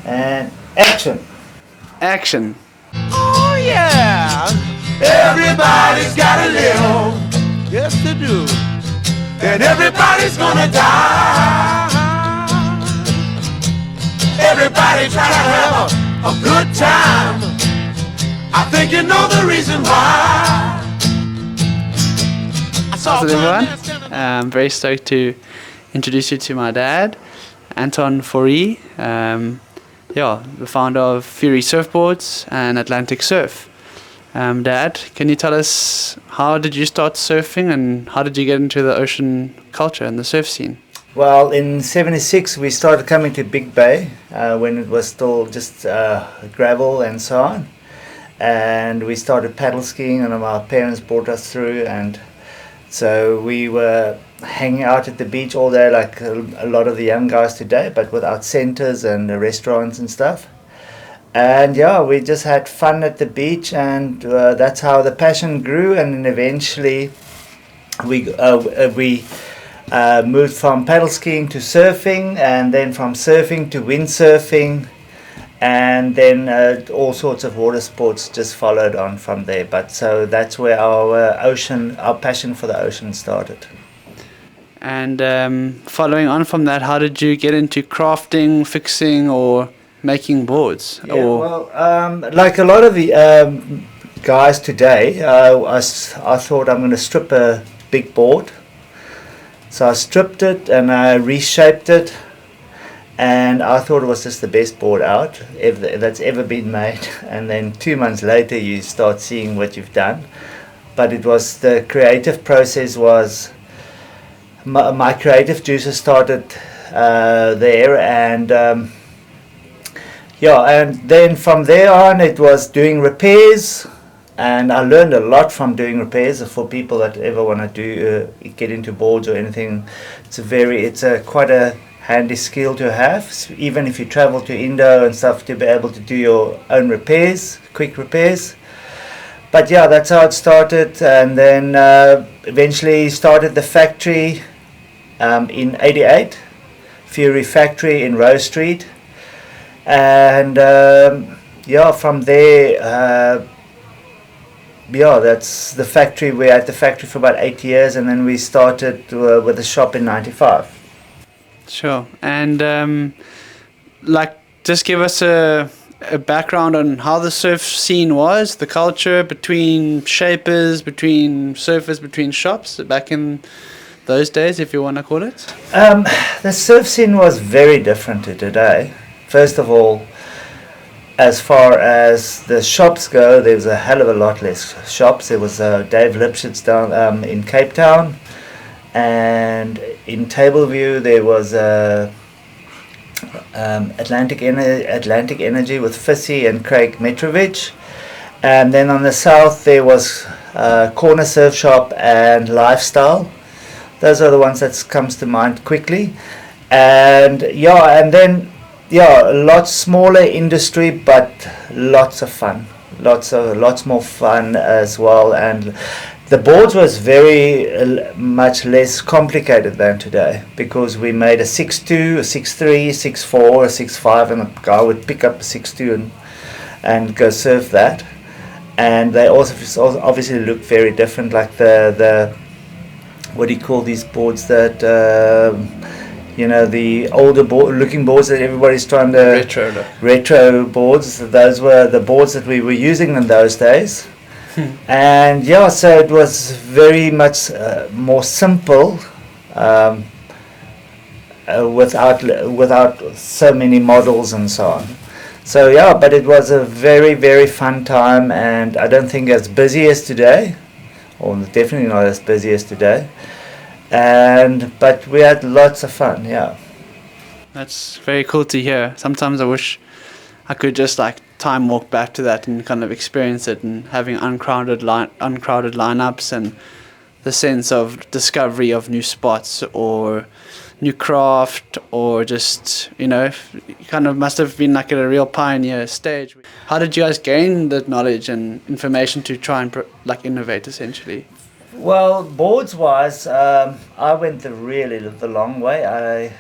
And action. Action. Oh yeah, everybody's gotta live. Yes, they do. And everybody's gonna die. Everybody try to have a good time. I think you know the reason why. How's it, everyone? I'm very stoked to introduce you to my dad, Anton Fourie. The founder of Fourie Surfboards and Atlantic Surf. Dad, can you tell us, how did you start surfing and how did you get into the ocean culture and the surf scene? Well, in '76 we started coming to Big Bay when it was still just gravel and so on. And we started paddle skiing, and our parents brought us through, and so we were hanging out at the beach all day like a lot of the young guys today, but without centers and restaurants and stuff. And yeah, we just had fun at the beach, and that's how the passion grew. And then eventually we moved from paddle skiing to surfing, and then from surfing to windsurfing, and then all sorts of water sports just followed on from there. But so that's where our passion for the ocean started. And following on from that, how did you get into crafting, fixing, or making boards? Yeah, well, like a lot of the guys today, I thought I'm going to strip a big board. So I stripped it and I reshaped it, and I thought it was just the best board out that's ever been made. And then 2 months later you start seeing what you've done. But it was, the creative process was, my creative juices started there, and and then from there on it was doing repairs. And I learned a lot from doing repairs. For people that ever want to do get into boards or anything, it's quite a handy skill to have, even if you travel to Indo and stuff, to be able to do your own repairs, quick repairs. But yeah, that's how it started. And then eventually started the factory in '88, Fourie Factory in Rose Street. And from there, that's the factory. We had the factory for about 8 years, and then we started with the shop in '95. Sure. And just give us a background on how the surf scene was, the culture between shapers, between surfers, between shops back in those days, if you want to call it. The surf scene was very different to today. First of all, as far as the shops go, there was a hell of a lot less shops. There was Dave Lipschitz down in Cape Town, and in Tableview there was Atlantic Energy with Fissy and Craig Mitrovic, and then on the south there was Corner Surf Shop and Lifestyle. Those are the ones that comes to mind quickly. And a lot smaller industry, but lots of fun. Lots more fun as well. And the boards was very much less complicated than today, because we made a 6.2, a 6.3, 6.4, a 6.5, and a guy would pick up a 6.2 and go surf that. And they also obviously look very different, like the what do you call these boards that the older looking boards that everybody's trying to... Retro boards. Those were the boards that we were using in those days. And so it was very much more simple, without so many models and so on. So but it was a very, very fun time, and I don't think as busy as today, or definitely not as busy as today. But we had lots of fun. That's very cool to hear. Sometimes I wish I could just time walk back to that and kind of experience it, and having uncrowded lineups and the sense of discovery of new spots or new craft, or just kind of must have been at a real pioneer stage. How did you guys gain that knowledge and information to try and innovate essentially? Well, boards wise, I went the long way.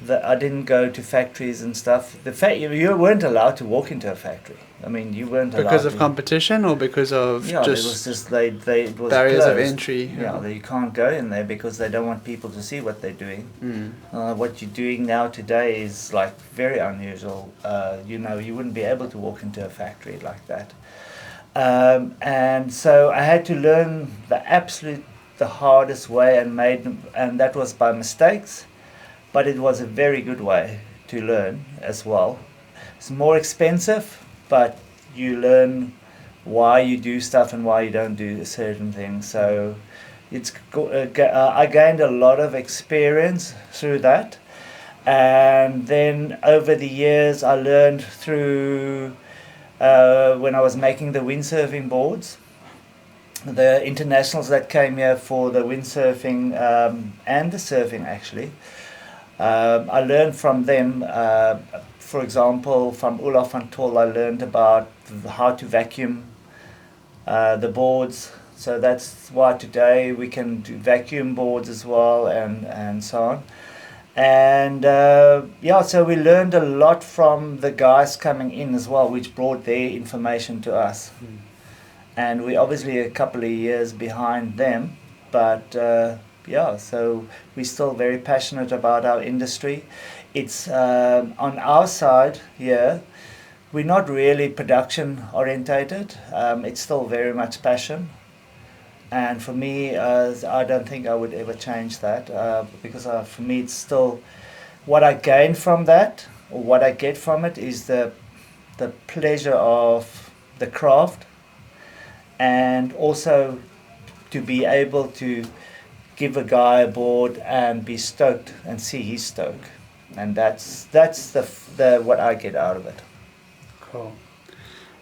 I didn't go to factories and stuff. You weren't allowed to walk into a factory. I mean, you weren't allowed Because of to. competition or because of Yeah, just it was just it was barriers of closed. entry? Yeah, you can't go in there because they don't want people to see what they're doing. What you're doing now today is like very unusual. You wouldn't be able to walk into a factory like that. And so I had to learn the hardest way, and that was by mistakes, but it was a very good way to learn as well. It's more expensive, but you learn why you do stuff and why you don't do certain things. So I gained a lot of experience through that, and then over the years I learned through when I was making the windsurfing boards, the internationals that came here for the windsurfing and the surfing actually. I learned from them. For example, from Olaf van Tol, I learned about how to vacuum the boards. So that's why today we can do vacuum boards as well, and so on. And so we learned a lot from the guys coming in as well, which brought their information to us. And we're obviously a couple of years behind them, but so we're still very passionate about our industry. It's on our side here, we're not really production orientated. It's still very much passion. And for me, I don't think I would ever change that because for me, it's still what I gain from that, or what I get from it, is the pleasure of the craft, and also to be able to give a guy a board and be stoked and see his stoke, and that's the what I get out of it. Cool.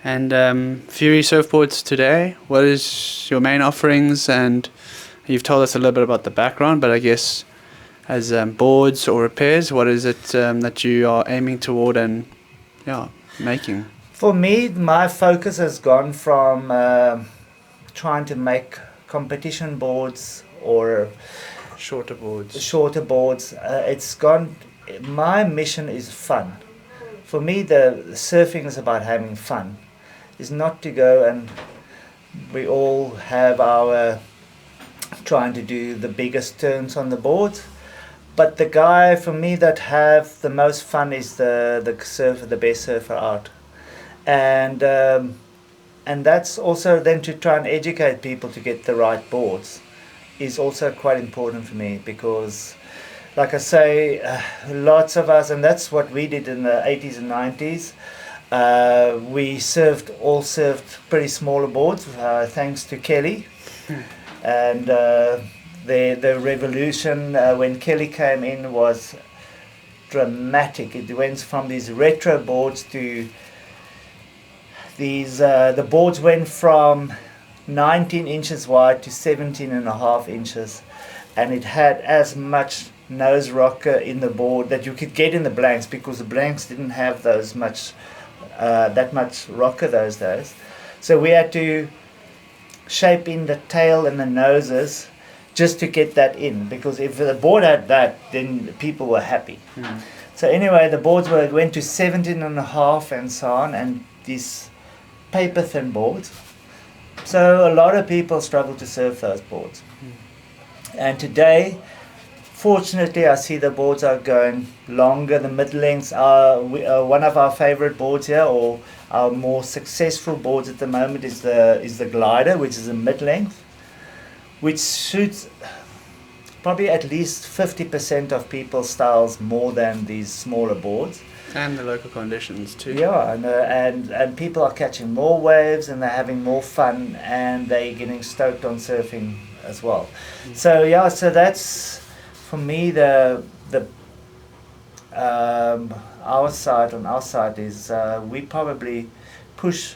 And Fourie Surfboards today, what is your main offerings? And you've told us a little bit about the background, but I guess as boards or repairs, what is it that you are aiming toward and making? For me, my focus has gone from trying to make competition boards or Shorter boards. It's gone. My mission is fun. For me, the surfing is about having fun. It's not to go and we all have our trying to do the biggest turns on the boards. But the guy for me that have the most fun is the surfer, the best surfer out. And that's also then to try and educate people to get the right boards is also quite important for me, because like I say, lots of us, and that's what we did in the 80s and 90s, we all surfed pretty smaller boards thanks to Kelly. And the revolution when Kelly came in was dramatic. It went from these retro boards to these, the boards went from 19 inches wide to 17.5 inches, and it had as much nose rocker in the board that you could get in the blanks, because the blanks didn't have that much rocker those days. So we had to shape in the tail and the noses just to get that in, because if the board had that, then people were happy. So anyway, the boards went to 17.5 and so on, and these paper thin boards. So a lot of people struggle to surf those boards. And today, fortunately, I see the boards are going longer. The mid lengths are one of our favorite boards here, or our more successful boards at the moment is the glider, which is a mid length, which suits probably at least 50% of people's styles more than these smaller boards. And the local conditions too. Yeah, and people are catching more waves, and they're having more fun, and they're getting stoked on surfing as well. So that's for me our side is we probably push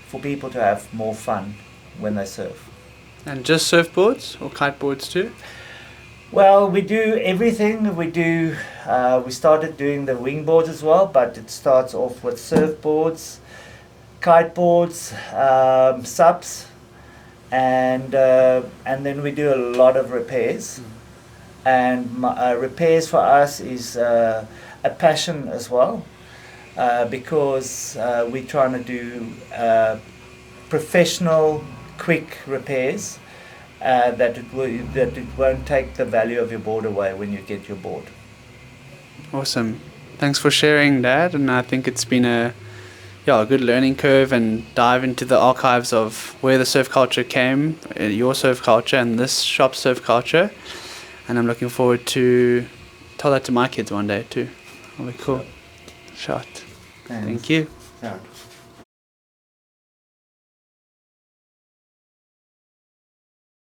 for people to have more fun when they surf. And just surfboards or kiteboards too? Well, we do everything. We started doing the wingboards as well, but it starts off with surfboards, kiteboards, subs, and then we do a lot of repairs. and repairs for us is a passion as well, because we're trying to do professional, quick repairs that it won't take the value of your board away when you get your board. Awesome. Thanks for sharing that, and I think it's been a good learning curve and dive into the archives of where the surf culture came, your surf culture and this shop's surf culture. And I'm looking forward to tell that to my kids one day too. That'll be cool. Shot. Thank you. Yeah.